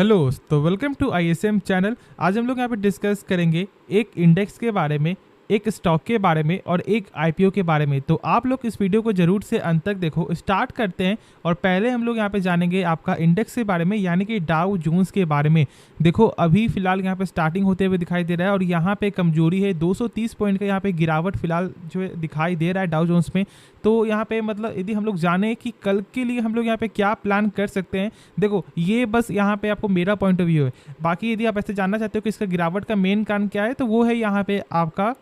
Hello, तो welcome to ISM channel. आज हम लोग यहाँ पे डिस्कस करेंगे एक इंडेक्स के बारे में, एक स्टॉक के बारे में और एक आईपीओ के बारे में। तो आप लोग इस वीडियो को जरूर से अंत तक देखो। स्टार्ट करते हैं और पहले हम लोग यहाँ पे जानेंगे आपका इंडेक्स के बारे में, यानी कि डाउ जोन्स के बारे में। देखो अभी फिलहाल यहाँ पे स्टार्टिंग होते हुए दिखाई दे रहा है और यहाँ पे कमजोरी है, 230 पॉइंट का यहाँ पे गिरावट फिलहाल जो है दिखाई दे रहा है डाउ जोन्स में। तो यहाँ पे मतलब यदि हम लोग जाने कि कल के लिए हम लोग यहाँ पे क्या प्लान कर सकते हैं, देखो ये बस यहाँ पे आपको मेरा पॉइंट ऑफ व्यू है। बाकी यदि आप ऐसे जानना चाहते हो कि इसका गिरावट का मेन कारण क्या है, तो वो है यहाँ पे आपका,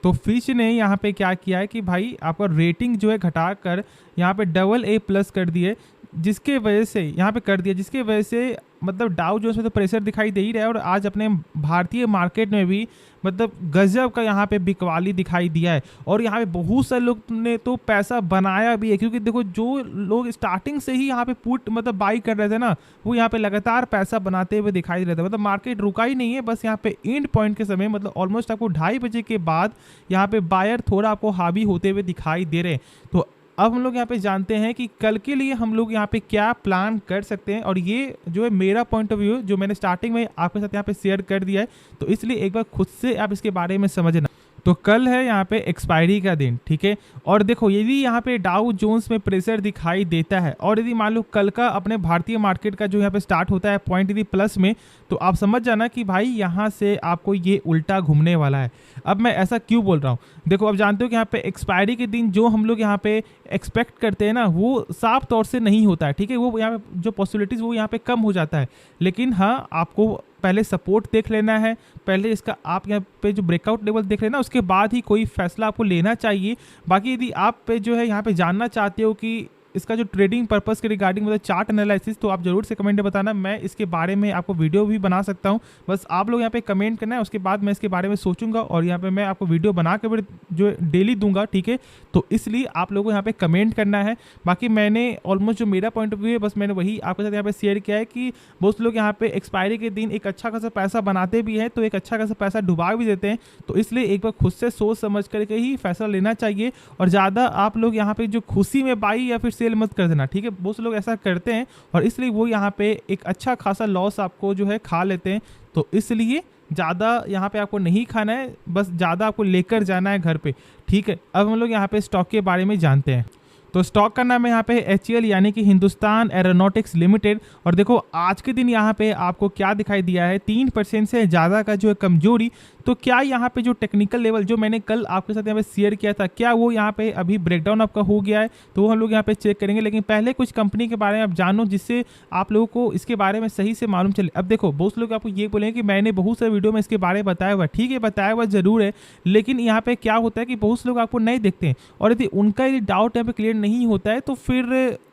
तो फिच ने यहाँ पे क्या किया है कि भाई आपका रेटिंग जो है घटाकर यहाँ पे AA+ कर दिए, जिसके वजह से यहाँ पे कर दिया, जिसके वजह से मतलब डाउ जोन्स में तो प्रेशर दिखाई दे ही रहा है। और आज अपने भारतीय मार्केट में भी मतलब गजब का यहाँ पे बिकवाली दिखाई दिया है और यहाँ पे बहुत सारे लोग ने तो पैसा बनाया भी है, क्योंकि देखो जो लोग स्टार्टिंग से ही यहाँ पे पुट मतलब बाई कर रहे थे ना, वो यहाँ पे लगातार पैसा बनाते हुए दिखाई दे रहे थे। मतलब मार्केट रुका ही नहीं है, बस यहाँ पे एंड पॉइंट के समय मतलब ऑलमोस्ट आपको 2:30 बजे के बाद यहाँ पे बायर थोड़ा आपको हावी होते हुए दिखाई दे रहे हैं। तो अब हम लोग यहाँ पे जानते हैं कि कल के लिए हम लोग यहाँ पे क्या प्लान कर सकते हैं, और ये जो है मेरा पॉइंट ऑफ व्यू जो मैंने स्टार्टिंग में आपके साथ यहाँ पे शेयर कर दिया है, तो इसलिए एक बार खुद से आप इसके बारे में समझना। तो कल है यहाँ पे एक्सपायरी का दिन, ठीक है। और देखो यदि यहाँ पे डाउ जोन्स में प्रेशर दिखाई देता है और यदि मान लो कल का अपने भारतीय मार्केट का जो यहाँ पे स्टार्ट होता है पॉइंट यदि प्लस में, तो आप समझ जाना कि भाई यहाँ से आपको ये उल्टा घूमने वाला है। अब मैं ऐसा क्यों बोल रहा हूँ, देखो अब जानते हो कि यहाँ पे एक्सपायरी के दिन जो हम लोग यहाँ पे एक्सपेक्ट करते हैं ना, वो साफ तौर से नहीं होता है, ठीक है। वो यहाँ पे जो पॉसिबिलिटीज़ वो यहाँ पे कम हो जाता है। लेकिन हाँ, आपको पहले सपोर्ट देख लेना है, पहले इसका आप यहाँ पे जो ब्रेकआउट लेवल देख लेना, उसके बाद ही कोई फैसला आपको लेना चाहिए। बाकी यदि आप पे जो है यहाँ पे जानना चाहते हो कि इसका जो ट्रेडिंग पर्पस के रिगार्डिंग मतलब चार्ट एनालिसिस, तो आप जरूर से कमेंट में बताना, मैं इसके बारे में आपको वीडियो भी बना सकता हूं। बस आप लोग यहाँ पे कमेंट करना है, उसके बाद मैं इसके बारे में सोचूंगा और यहाँ पे मैं आपको वीडियो बना के जो डेली दूंगा, ठीक है। तो इसलिए आप लोगों को यहाँ पे कमेंट करना है। बाकी मैंने ऑलमोस्ट जो मेरा पॉइंट ऑफ व्यू है बस मैंने वही आपके साथ यहाँ पे शेयर किया है कि बहुत लोग यहाँ पे एक्सपायरी के दिन एक अच्छा खासा पैसा बनाते भी हैं, तो एक अच्छा खासा पैसा डुबा भी देते हैं। तो इसलिए एक बार खुद से सोच समझ करके ही फैसला लेना चाहिए, और ज़्यादा आप लोग यहाँ पे जो खुशी में बाई या फिर सेल मत कर देना, ठीक है। बहुत से लोग ऐसा करते हैं और इसलिए वो यहाँ पे एक अच्छा खासा लॉस आपको जो है खा लेते हैं। तो इसलिए ज़्यादा यहाँ पे आपको नहीं खाना है, बस ज़्यादा आपको लेकर जाना है घर पे, ठीक है। अब हम लोग यहाँ पे स्टॉक के बारे में जानते हैं। तो स्टॉक का नाम है यहाँ पे HAL, यानी कि हिंदुस्तान एरोनॉटिक्स लिमिटेड। और देखो आज के दिन यहाँ पे आपको क्या दिखाई दिया है, 3% से ज़्यादा का जो है कमजोरी। तो क्या यहाँ पे जो टेक्निकल लेवल जो मैंने कल आपके साथ यहाँ पे शेयर किया था, क्या वो यहाँ पे अभी ब्रेकडाउन आपका हो गया है, तो वो हम लोग यहाँ पे चेक करेंगे। लेकिन पहले कुछ कंपनी के बारे में आप जानो, जिससे आप लोगों को इसके बारे में सही से मालूम चले। अब देखो बहुत लोग आपको ये बोलेंगे कि मैंने बहुत सारे वीडियो में इसके बारे में बताया हुआ, ठीक है बताया हुआ जरूर है, लेकिन यहाँ पे क्या होता है कि बहुत लोग आपको नहीं देखते हैं, और यदि उनका यदि डाउट यहाँ पे क्लियर नहीं होता है तो फिर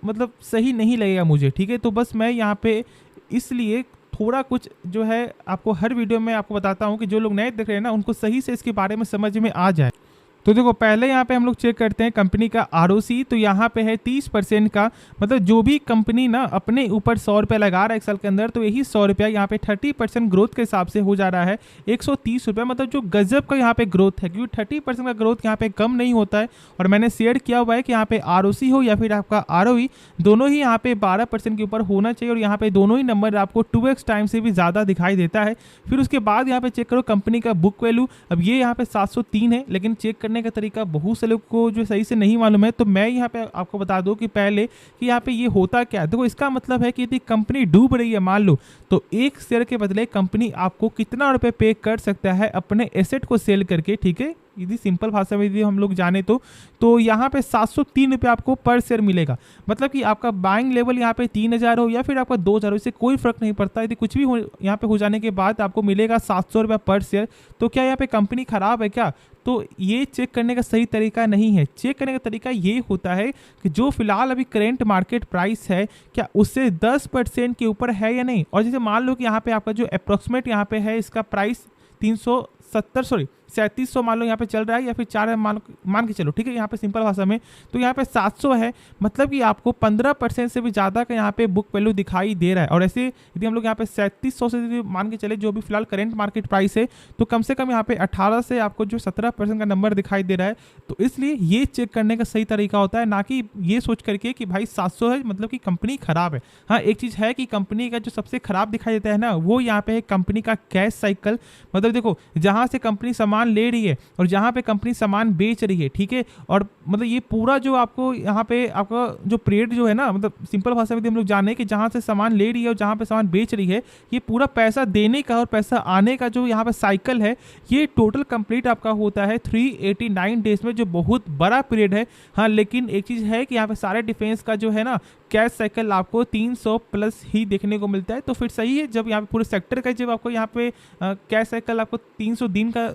मतलब सही नहीं लगेगा मुझे, ठीक है। तो बस मैं यहाँ पे इसलिए थोड़ा कुछ जो है आपको हर वीडियो में आपको बताता हूँ कि जो लोग नए देख रहे हैं ना, उनको सही से इसके बारे में समझ में आ जाए। तो देखो पहले यहाँ पे हम लोग चेक करते हैं कंपनी का ROC। तो यहाँ पे है 30% का, मतलब जो भी कंपनी ना अपने ऊपर 100 रुपये लगा रहा है एक साल के अंदर, तो यही 100 रुपया यहाँ पे 30% ग्रोथ के हिसाब से हो जा रहा है 130 रुपये। मतलब जो गजब का यहाँ पे ग्रोथ है, क्योंकि 30% का ग्रोथ यहाँ पे कम नहीं होता है। और मैंने शेयर किया हुआ है कि यहाँ पे ROC हो या फिर आपका ROE, दोनों ही यहाँ पे 12% के ऊपर होना चाहिए, और यहाँ पे दोनों ही नंबर आपको 2x टाइम से भी ज़्यादा दिखाई देता है। फिर उसके बाद यहाँ पे चेक करो कंपनी का बुक वैल्यू। अब ये यहाँ पे 703 है, लेकिन चेक करने का तरीका बहुत से लोग को जो सही से नहीं मालूम है, तो मैं यहाँ पे आपको बता दूं कि पहले कि यहाँ पे ये होता क्या है। देखो इसका मतलब है कि यदि कंपनी डूब रही है मान लो, तो एक शेयर के बदले कंपनी आपको कितना रुपए पे कर सकता है अपने एसेट को सेल करके, ठीक है। यदि सिंपल भाषा में यदि हम लोग जाने तो यहाँ पे 703 रुपये आपको पर शेयर मिलेगा। मतलब कि आपका बाइंग लेवल यहाँ पे 3000 हो या फिर आपका 2000 हो, इससे कोई फर्क नहीं पड़ता। यदि कुछ भी हो यहाँ पे हो जाने के बाद आपको मिलेगा 700 रुपये पर शेयर। तो क्या यहाँ पे कंपनी खराब है क्या? तो ये चेक करने का सही तरीका नहीं है। चेक करने का तरीका ये होता है कि जो फिलहाल अभी करेंट मार्केट प्राइस है, क्या उससे 10% के ऊपर है या नहीं। और जैसे मान लो कि यहाँ पे आपका जो अप्रोक्सीमेट यहाँ पे है इसका प्राइस 3700 मान लो यहाँ पे चल रहा है, या फिर 4 मान के चलो, ठीक है, यहाँ पे सिंपल भाषा में। तो यहाँ पे 700 है, मतलब कि आपको 15% से भी ज़्यादा का यहाँ पे बुक वैल्यू दिखाई दे रहा है। और ऐसे यदि हम लोग यहाँ पे 3700 से मान के चले, जो भी फिलहाल करेंट मार्केट प्राइस है, तो कम से कम यहाँ पे 18 से आपको जो 17% का नंबर दिखाई दे रहा है। तो इसलिए ये चेक करने का सही तरीका होता है, ना कि ये सोच करके कि भाई 700 है मतलब कि कंपनी खराब है। हाँ, एक चीज़ है कि कंपनी का जो सबसे खराब दिखाई देता है ना, वो यहाँ पे है कंपनी का कैश साइकिल। मतलब देखो, जहाँ से कंपनी सामान ले रही है और जहाँ पे कंपनी सामान बेच रही है, ठीक है, और मतलब ये पूरा जो आपको यहाँ पे आपका जो पीरियड जो है ना, मतलब सिंपल भाषा में हम लोग जाने कि जहाँ से सामान ले रही है और जहाँ पे सामान बेच रही है, ये पूरा पैसा देने का और पैसा आने का जो यहाँ पे साइकिल है, ये टोटल कंप्लीट आपका होता है 389 डेज में, जो बहुत बड़ा पीरियड है। हाँ, लेकिन एक चीज़ है कि यहाँ पे सारे डिफेंस का जो है ना कैश साइकिल आपको 300 प्लस ही देखने को मिलता है। तो फिर सही है, जब यहाँ पे पूरे सेक्टर का जब आपको यहाँ पे कैश साइकिल आपको 300 दिन का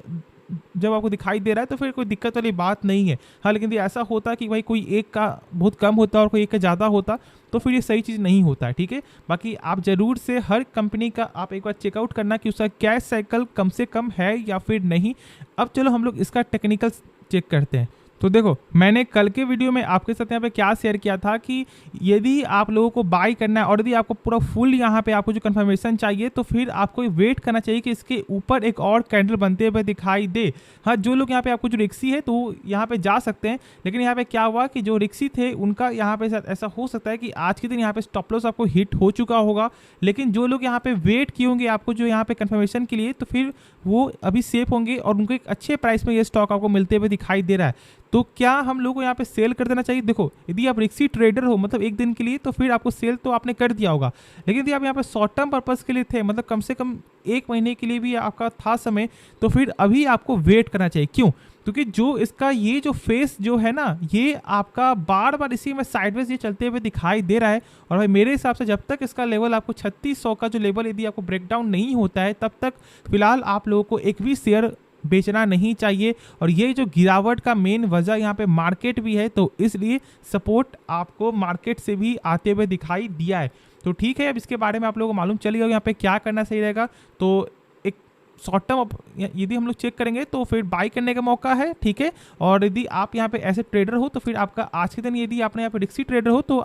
जब आपको दिखाई दे रहा है, तो फिर कोई दिक्कत वाली बात नहीं है। हाँ, लेकिन ऐसा होता कि भाई कोई एक का बहुत कम होता और कोई एक का ज़्यादा होता, तो फिर ये सही चीज़ नहीं होता है, ठीक है। बाकी आप ज़रूर से हर कंपनी का आप एक बार चेकआउट करना कि उसका कैश साइकिल कम से कम है या फिर नहीं। अब चलो हम लोग इसका टेक्निकल चेक करते हैं। तो देखो, मैंने कल के वीडियो में आपके साथ यहाँ पे क्या शेयर किया था कि यदि आप लोगों को बाय करना है और यदि आपको पूरा फुल यहाँ पे आपको जो कंफर्मेशन चाहिए, तो फिर आपको वेट करना चाहिए कि इसके ऊपर एक और कैंडल बनते हुए दिखाई दे। हाँ, जो लोग यहाँ पे आपको जो रिक्सी है तो यहाँ पे जा सकते हैं, लेकिन यहाँ पे क्या हुआ कि जो रिक्सी थे उनका यहाँ पे ऐसा हो सकता है कि आज के दिन यहाँ पे स्टॉप लॉस आपको हिट हो चुका होगा। लेकिन जो लोग यहाँ पे वेट किए होंगे आपको जो यहाँ पे कंफर्मेशन के लिए, तो फिर वो अभी सेफ होंगे और उनको एक अच्छे प्राइस में ये स्टॉक आपको मिलते हुए दिखाई दे रहा है। तो क्या हम लोगों को यहाँ पे सेल कर देना चाहिए? देखो, यदि आप रिक्सी ट्रेडर हो मतलब एक दिन के लिए, तो फिर आपको सेल तो आपने कर दिया होगा, लेकिन यदि आप यहाँ पे शॉर्ट टर्म पर्पस के लिए थे, मतलब कम से कम 1 महीने के लिए भी आपका था समय, तो फिर अभी आपको वेट करना चाहिए। क्यों? क्योंकि जो इसका ये जो फेस जो है ना, ये आपका बार बार इसी में साइडवेज ये चलते हुए दिखाई दे रहा है। और भाई मेरे हिसाब से जब तक इसका लेवल आपको 3600 का जो लेवल यदि आपको ब्रेकडाउन नहीं होता है, तब तक फिलहाल आप लोगों को एक भी शेयर बेचना नहीं चाहिए। और ये जो गिरावट का मेन वजह यहाँ पे मार्केट भी है, तो इसलिए सपोर्ट आपको मार्केट से भी आते हुए दिखाई दिया है। तो ठीक है, अब इसके बारे में आप लोगों को मालूम चल गया यहाँ पे क्या करना सही रहेगा। तो एक शॉर्ट टर्म यदि हम लोग चेक करेंगे तो फिर बाई करने का मौका है, ठीक है। और यदि आप यहाँ पे ऐसे ट्रेडर हो, तो फिर आपका आज के दिन यदि आपने यहाँ पे रिक्सी ट्रेडर हो, तो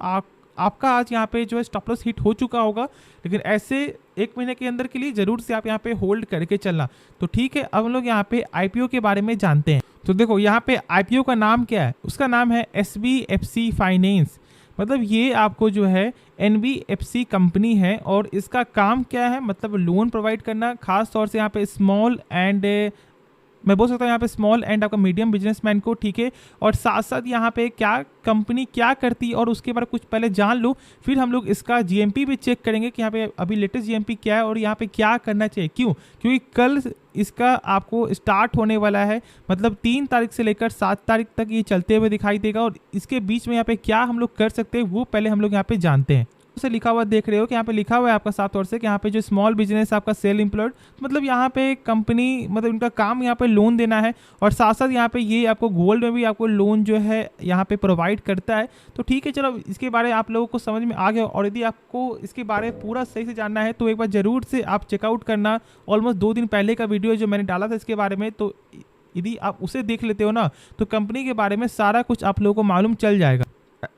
आपका आज यहाँ पे जो है स्टॉप लॉस हिट हो चुका होगा। लेकिन ऐसे 1 महीने के अंदर के लिए जरूर से आप यहाँ पे होल्ड करके चलना। तो ठीक है, अब हम लोग यहाँ पे आईपीओ के बारे में जानते हैं। तो देखो, यहाँ पे आईपीओ का नाम क्या है? उसका नाम है एसबीएफसी फाइनेंस। मतलब ये आपको जो है एनबीएफसी कंपनी है और इसका काम क्या है? मतलब लोन प्रोवाइड करना, खास तौर से यहाँ पे स्मॉल एंड मैं बोल सकता हूँ यहाँ पे स्मॉल एंड आपका मीडियम बिजनेसमैन को, ठीक है। और साथ साथ यहाँ पे क्या कंपनी क्या करती है और उसके बारे में कुछ पहले जान लो, फिर हम लोग इसका जीएमपी भी चेक करेंगे कि यहाँ पे अभी लेटेस्ट जीएमपी क्या है और यहाँ पे क्या करना चाहिए। क्यों? क्योंकि कल इसका आपको स्टार्ट होने वाला है, मतलब 3 तारीख से लेकर 7 तारीख तक ये चलते हुए दिखाई देगा। और इसके बीच में यहाँ पे क्या हम लोग कर सकते हैं, वो पहले हम लोग यहाँ पे जानते हैं। से लिखा हुआ देख रहे हो कि यहाँ पे लिखा हुआ है आपका साफ तौर से कि यहाँ पे जो स्मॉल बिजनेस आपका सेल एम्प्लॉयड, मतलब यहाँ पे कंपनी, मतलब उनका काम यहाँ पे लोन देना है। और साथ साथ यहाँ पे ये आपको गोल्ड में भी आपको लोन जो है यहाँ पे प्रोवाइड करता है। तो ठीक है, चलो इसके बारे में आप लोगों को समझ में आ गया। और यदि आपको इसके बारे में पूरा सही से जानना है, तो एक बार ज़रूर से आप चेकआउट करना ऑलमोस्ट 2 दिन पहले का वीडियो जो मैंने डाला था इसके बारे में। तो यदि आप उसे देख लेते हो ना, तो कंपनी के बारे में सारा कुछ आप लोगों को मालूम चल जाएगा।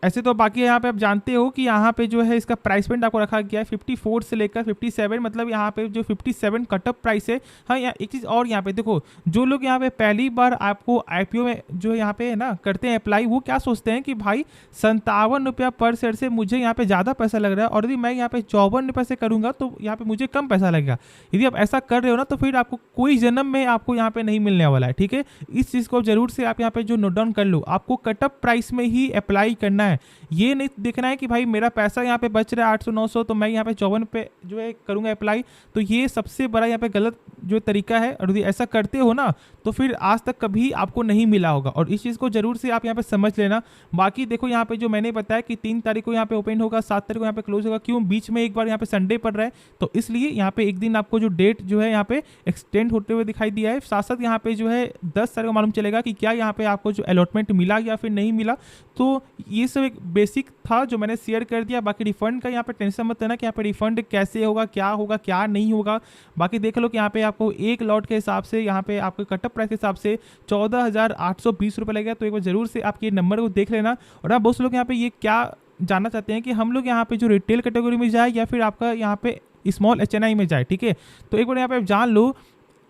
ऐसे तो बाकी यहाँ पे आप जानते हो कि यहाँ पे जो है इसका प्राइस पॉइंट आपको रखा गया है 54 से लेकर 57, मतलब यहाँ पे जो 57 कटअप प्राइस है। हाँ, यहाँ एक चीज़ और यहाँ पे देखो, जो लोग यहाँ पे पहली बार आपको आईपीओ में जो यहाँ पे है ना करते हैं अप्लाई, वो क्या सोचते हैं कि भाई 57 रुपया पर शेयर से मुझे यहाँ पे ज़्यादा पैसा लग रहा है, और यदि मैं यहाँ पे 54 रुपये से करूँगा तो यहाँ पे मुझे कम पैसा लगेगा। यदि आप ऐसा कर रहे हो ना, तो फिर आपको कोई जन्म में आपको यहाँ पे नहीं मिलने वाला है, ठीक है। इस चीज़ को जरूर से आप यहाँ पे जो नोट डाउन कर लो, आपको कटअप प्राइस में ही अप्लाई करना है। ये नहीं देखना है कि भाई मेरा पैसा यहाँ पे बच रहा है 800-900, तो मैं यहाँ पे 54 पे जो है करूँगा अप्लाई। तो ये सबसे बड़ा यहाँ पे गलत जो तरीका है, और यदि ऐसा करते हो ना, तो फिर आज तक कभी आपको नहीं मिला होगा। और इस चीज़ को जरूर से आप यहाँ पे समझ लेना। बाकी देखो, यहाँ पे जो मैंने बताया कि 3 तारीख को यहाँ पे ओपन होगा, 7 तारीख को यहाँ पे क्लोज होगा। क्यों? बीच में एक बार यहाँ पे संडे पड़ रहा है, तो इसलिए यहाँ पे एक दिन आपको जो डेट जो है यहाँ पे एक्सटेंड होते हुए दिखाई दिया है। साथ साथ यहाँ पे जो है 10 तारीख को मालूम चलेगा कि क्या यहाँ पे आपको जो अलॉटमेंट मिला या फिर नहीं मिला। तो ये सब एक बेसिक था जो मैंने शेयर कर दिया। बाकी रिफंड का यहाँ पे टेंशन मत लेना कि यहाँ पे रिफंड कैसे होगा क्या नहीं होगा। बाकी देख लो कि यहाँ पे आपको एक लॉट के हिसाब से यहाँ पे आपको कटअप प्राइस के हिसाब से 14,820 रुपये लगेगा। तो एक बार जरूर से आप ये नंबर को देख लेना। और आप बहुत से लोग यहाँ पे ये क्या जानना चाहते हैं कि हम लोग यहाँ पे जो रिटेल कैटेगरी में जाए या फिर आपका यहाँ पे स्मॉल HNI में जाए, ठीक है। तो एक बार यहाँ पे आप जान लो,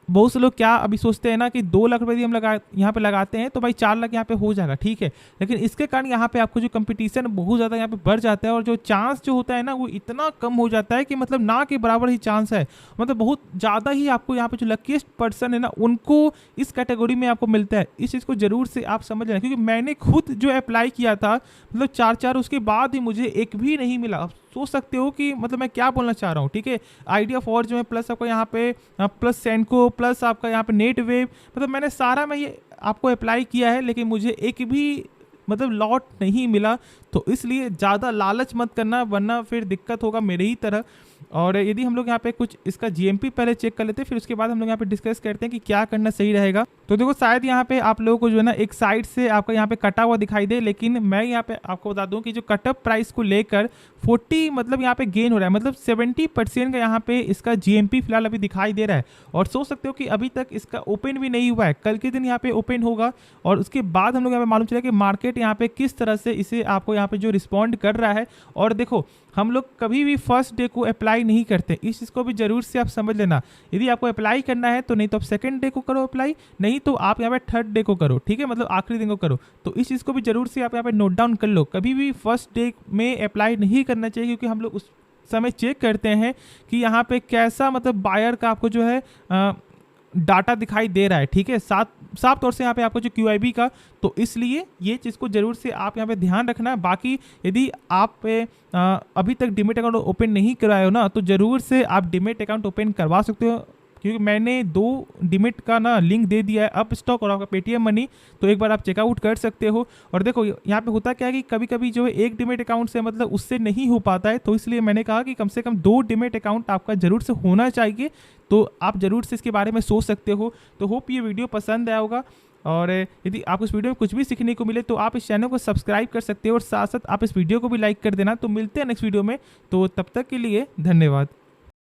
बहुत से लोग क्या अभी सोचते हैं ना कि 2 लाख रुपए हम यहाँ पे लगाते हैं तो भाई 4 लाख यहाँ पे हो जाएगा, ठीक है। लेकिन इसके कारण यहाँ पे आपको जो कंपटीशन बहुत ज़्यादा यहाँ पे बढ़ जाता है और जो चांस जो होता है ना वो इतना कम हो जाता है कि मतलब ना के बराबर ही चांस है। मतलब बहुत ज़्यादा ही आपको यहाँ पे जो लकीस्ट पर्सन है ना उनको इस कैटेगरी में आपको मिलता है। इस चीज़ को ज़रूर से आप समझ लेना, क्योंकि मैंने खुद जो अप्लाई किया था मतलब 4 उसके बाद ही मुझे एक भी नहीं मिला। सोच सकते हो कि मतलब मैं क्या बोलना चाह रहा हूँ, ठीक है। आइडिया फॉर जो है प्लस आपका यहाँ पे प्लस सेंको प्लस आपका यहाँ पे नेट वेव, मतलब मैंने सारा मैं ये आपको अप्लाई किया है लेकिन मुझे एक भी मतलब लॉट नहीं मिला। तो इसलिए ज़्यादा लालच मत करना वरना फिर दिक्कत होगा मेरे ही तरह। और यदि हम लोग यहाँ पे कुछ इसका GMP पहले चेक कर लेते हैं, फिर उसके बाद हम लोग यहाँ पे डिस्कस करते हैं कि क्या करना सही रहेगा। तो देखो शायद यहाँ पे आप लोगों को जो है ना एक साइड से आपका यहाँ पे कटा हुआ दिखाई दे, लेकिन मैं यहाँ पे आपको बता दूं कि जो कटअप प्राइस को लेकर 40 मतलब यहाँ पे गेन हो रहा है, मतलब 70% का यहाँ पे इसका GMP फिलहाल अभी दिखाई दे रहा है। और सोच सकते हो कि अभी तक इसका ओपन भी नहीं हुआ है, कल के दिन यहाँ पे ओपन होगा और उसके बाद हम लोग यहाँ पे मालूम चला कि मार्केट यहाँ पे किस तरह से इसे आपको यहाँ पे जो रिस्पॉन्ड कर रहा है। और देखो हम लोग कभी भी फर्स्ट डे को अप्लाई नहीं करते, इस चीज़ को भी जरूर से आप समझ लेना। यदि आपको अप्लाई करना है तो नहीं तो आप सेकंड डे को करो अप्लाई, नहीं तो आप यहाँ पे थर्ड डे को करो, ठीक है, मतलब आखिरी दिन को करो। तो इस चीज़ को भी जरूर से आप यहाँ पे नोट डाउन कर लो। कभी भी फर्स्ट डे में अप्लाई नहीं करना चाहिए, क्योंकि हम लोग उस समय चेक करते हैं कि यहाँ पे कैसा मतलब बायर का आपको जो है डाटा दिखाई दे रहा है, ठीक है, साफ तौर से यहाँ पे आपको जो QIB का। तो इसलिए ये चीज़ को जरूर से आप यहाँ पे ध्यान रखना। बाकी यदि आप अभी तक डीमेट अकाउंट ओपन नहीं कराए हो ना तो ज़रूर से आप डीमेट अकाउंट ओपन करवा सकते हो, क्योंकि मैंने 2 डीमेट का ना लिंक दे दिया है, अप स्टॉक और आपका पेटीएम मनी। तो एक बार आप चेकआउट कर सकते हो। और देखो यहाँ पे होता क्या है कि कभी कभी जो है एक डीमेट अकाउंट से मतलब उससे नहीं हो पाता है, तो इसलिए मैंने कहा कि कम से कम 2 डीमेट अकाउंट आपका जरूर से होना चाहिए। तो आप जरूर से इसके बारे में सोच सकते हो। तो होप ये वीडियो पसंद आया होगा, और यदि आपको इस वीडियो में कुछ भी सीखने को मिले तो आप इस चैनल को सब्सक्राइब कर सकते हो और साथ साथ आप इस वीडियो को भी लाइक कर देना। तो मिलते हैं नेक्स्ट वीडियो में, तो तब तक के लिए धन्यवाद।